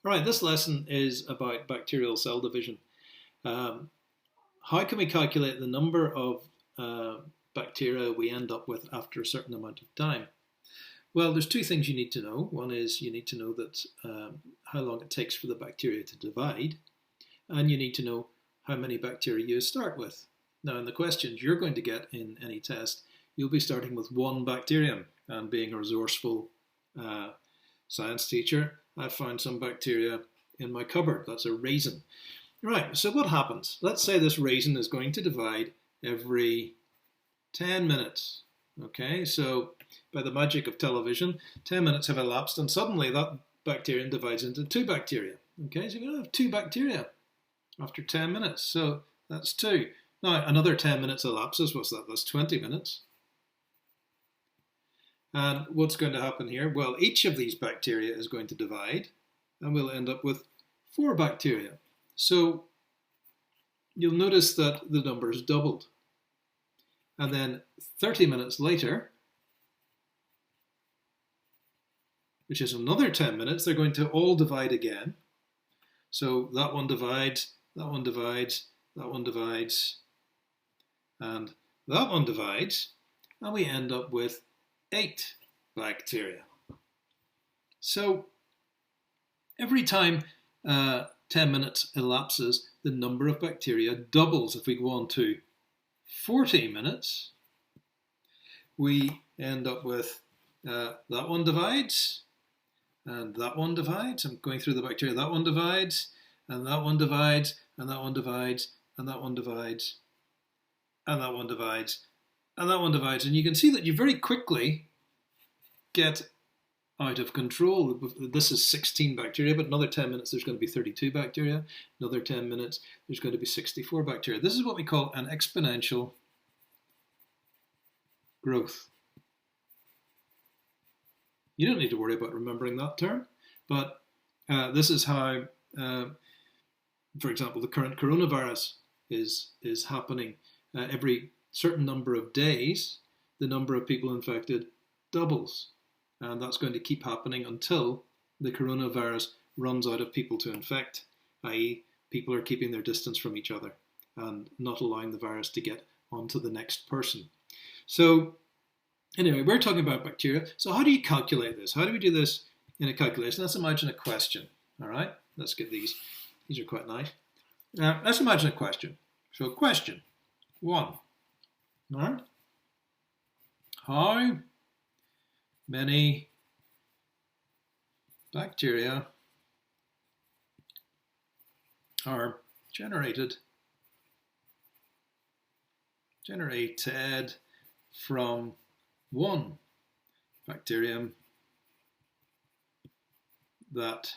All right, this lesson is about bacterial cell division. Um, how can we calculate the number of bacteria we end up with after a certain amount of time? Well, there's two things you need to know. One is you need to know that how long it takes for the bacteria to divide, and you need to know how many bacteria you start with. Now, in the questions you're going to get in any test, you'll be starting with one bacterium, and being a resourceful science teacher, I found some bacteria in my cupboard. That's a raisin. Right, so what happens? Let's say this raisin is going to divide every 10 minutes. Okay, so by the magic of television, 10 minutes have elapsed and suddenly that bacterium divides into two bacteria. Okay, so you're going to have two bacteria after 10 minutes. So that's two. Now, another 10 minutes elapses. What's that? That's 20 minutes. And what's going to happen here? Well, each of these bacteria is going to divide, and we'll end up with 4 bacteria. So you'll notice that the number is doubled. And then 30 minutes later, which is another 10 minutes, they're going to all divide again. So that one divides, that one divides, that one divides, and that one divides, and we end up with 8 bacteria. So every time 10 minutes elapses, the number of bacteria doubles. If we go on to 40 minutes, we end up with that one divides, and that one divides. I'm going through the bacteria. That one divides, and that one divides, and that one divides, and that one divides, and that one divides, and that one divides. And you can see that you very quickly get out of control. This is 16 bacteria, but another 10 minutes there's going to be 32 bacteria. Another 10 minutes there's going to be 64 bacteria. This is what we call an exponential growth. You don't need to worry about remembering that term, but this is how, for example, the current coronavirus is happening. Every certain number of days, the number of people infected doubles. And that's going to keep happening until the coronavirus runs out of people to infect, i.e. people are keeping their distance from each other and not allowing the virus to get onto the next person. So anyway, we're talking about bacteria. So how do you calculate this? How do we do this in a calculation? Let's imagine a question. All right, let's get these. These are quite nice. Let's imagine a question. So question 1. All right. How many bacteria are generated from one bacterium that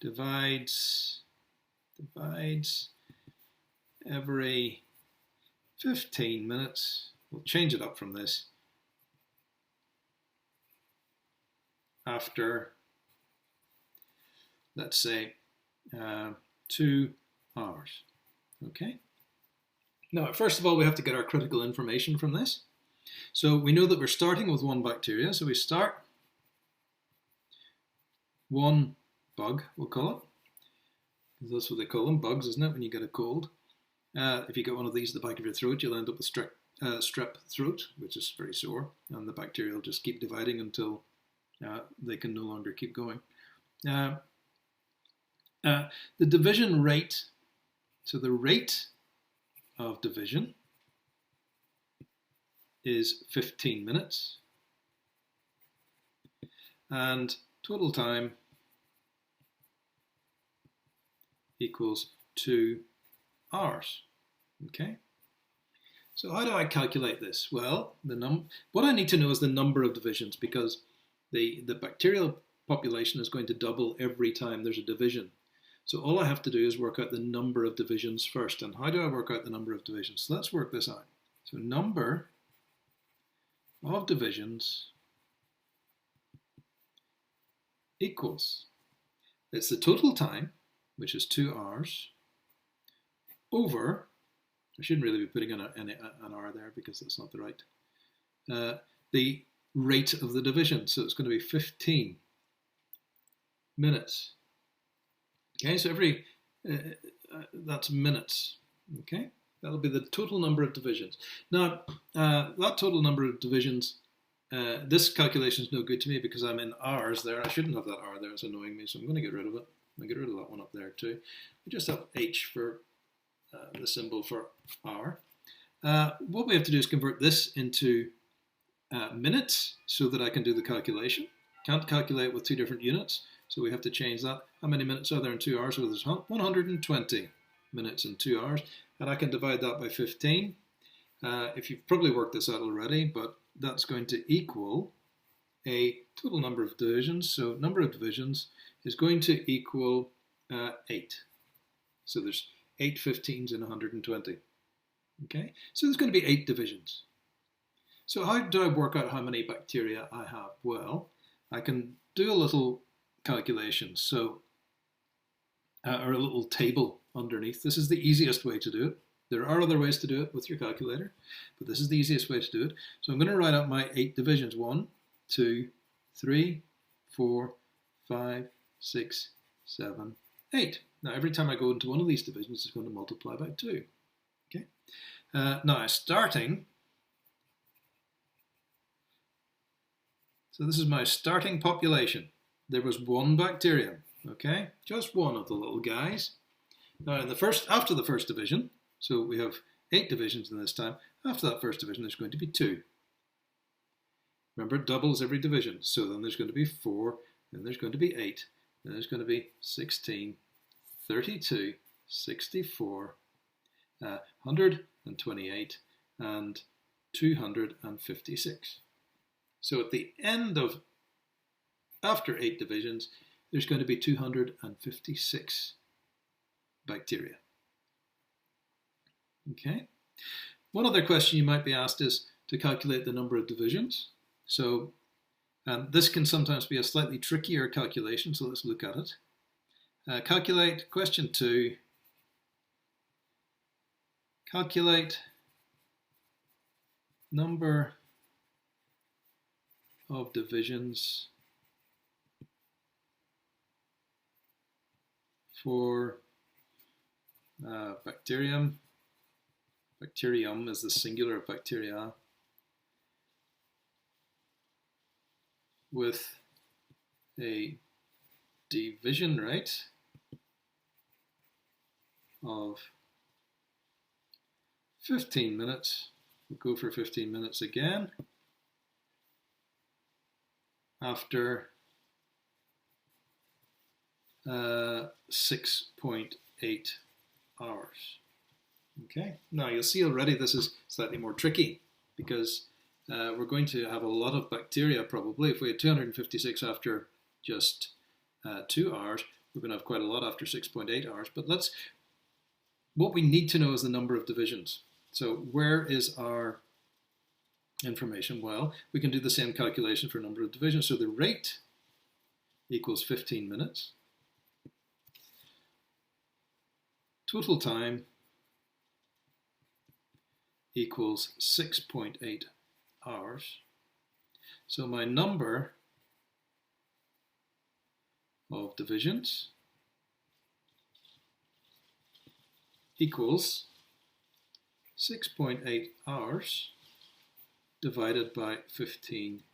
divides every 15 minutes. We'll change it up from this. After, let's say, 2 hours. Okay. Now, first of all, we have to get our critical information from this. So we know that we're starting with one bacteria. So we start one bug, we'll call it. That's what they call them, bugs, isn't it, when you get a cold? If you get one of these at the back of your throat, you'll end up with strep throat, which is very sore, and the bacteria will just keep dividing until they can no longer keep going. The division rate, so the rate of division is 15 minutes, and total time equals 2 hours. Okay. So how do I calculate this? Well, what I need to know is the number of divisions, because the bacterial population is going to double every time there's a division. So all I have to do is work out the number of divisions first. And how do I work out the number of divisions? So let's work this out. So number of divisions equals, it's the total time, which is 2 hours, over, I shouldn't really be putting an hour there because that's not the right, the rate of the division. So it's going to be 15 minutes Okay, so that's minutes. Okay, that'll be the total number of divisions. Now, that total number of divisions, this calculation is no good to me because I'm in hours there. I shouldn't have that hour there. It's annoying me, so I'm going to get rid of it. I'll get rid of that one up there too. We just have H for the symbol for hour. What we have to do is convert this into minutes so that I can do the calculation. Can't calculate with two different units, so we have to change that. How many minutes are there in 2 hours? Well, there's 120 minutes in 2 hours, and I can divide that by 15. If you've probably worked this out already, but that's going to equal a total number of divisions. So number of divisions is going to equal 8. So there's 8 15s in 120. Okay, so there's going to be 8 divisions. So how do I work out how many bacteria I have? Well, I can do a little calculation, so or a little table underneath. This is the easiest way to do it. There are other ways to do it with your calculator, but this is the easiest way to do it. So I'm going to write out my 8 divisions. 1, 2, 3, 4, 5, 6, 7, 8. Now every time I go into one of these divisions, it's going to multiply by 2. Okay. Now starting, so this is my starting population. There was 1 bacterium, okay? Just one of the little guys. Now after the first division, so we have 8 divisions in this time, after that first division there's going to be 2. Remember, it doubles every division, so then there's going to be 4, then there's going to be 8, then there's going to be 16, 32, 64, 128, and 256. So at the end of, after 8 divisions, there's going to be 256 bacteria. Okay. One other question you might be asked is to calculate the number of divisions. So this can sometimes be a slightly trickier calculation, so let's look at it. Calculate, question 2, calculate number of divisions for bacterium. Bacterium is the singular of bacteria, with a division rate of 15 minutes. We'll go for 15 minutes again after 6.8 hours. Okay, now you'll see already this is slightly more tricky because we're going to have a lot of bacteria probably. If we had 256 after just 2 hours, we're going to have quite a lot after 6.8 hours. But what we need to know is the number of divisions. So where is our information? Well, we can do the same calculation for number of divisions. So the rate equals 15 minutes. Total time equals 6.8 hours. So my number of divisions equals 6.8 hours divided by 15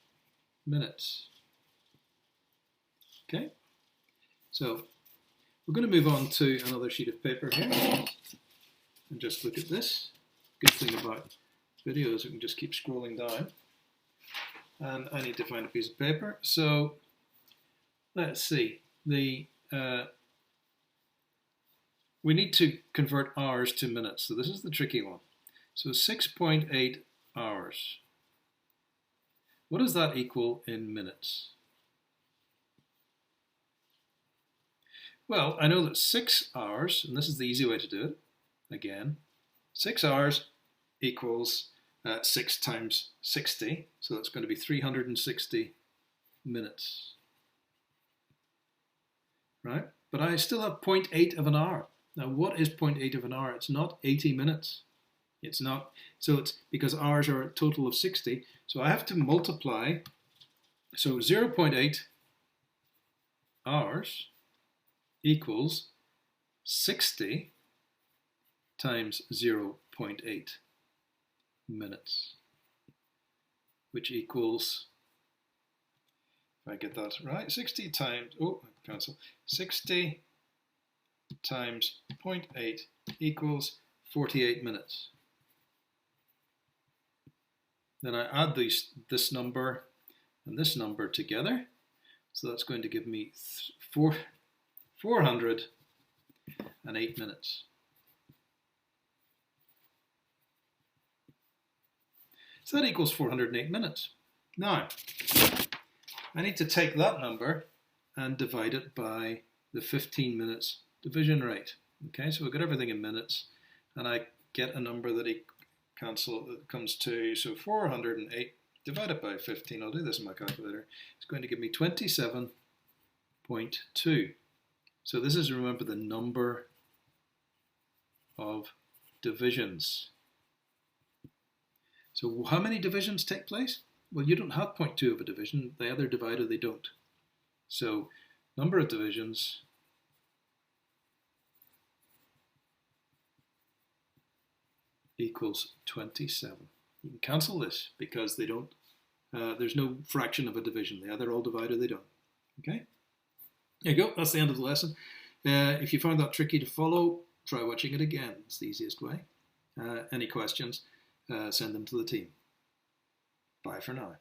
minutes. Okay, so we're going to move on to another sheet of paper here and just look at this. Good thing about video is we can just keep scrolling down, and I need to find a piece of paper. So let's see, we need to convert hours to minutes, so this is the tricky one. So 6.8 hours, what does that equal in minutes? Well, I know that 6 hours, and this is the easy way to do it, again, 6 hours equals 6 times 60, so that's going to be 360 minutes, right? But I still have 0.8 of an hour. Now, what is 0.8 of an hour? It's not 80 minutes. It's not, so it's because hours are a total of 60, so I have to multiply, so 0.8 hours equals 60 times 0.8 minutes, which equals, if I get that right, 60 times, cancel, 60 times 0.8 equals 48 minutes. Then I add this number and this number together, so that's going to give me 408 minutes. So that equals 408 minutes. Now, I need to take that number and divide it by the 15 minutes division rate. Okay, so we've got everything in minutes, and I get a number that comes to, so 408 divided by 15, I'll do this in my calculator, it's going to give me 27.2. So this is, remember, the number of divisions. So how many divisions take place? Well, you don't have 0.2 of a division. They either divide or they don't. So number of divisions equals 27. You can cancel this because they don't. There's no fraction of a division. They either all divide or they don't. Okay? There you go. That's the end of the lesson. If you found that tricky to follow, try watching it again. It's the easiest way. Any questions, send them to the team. Bye for now.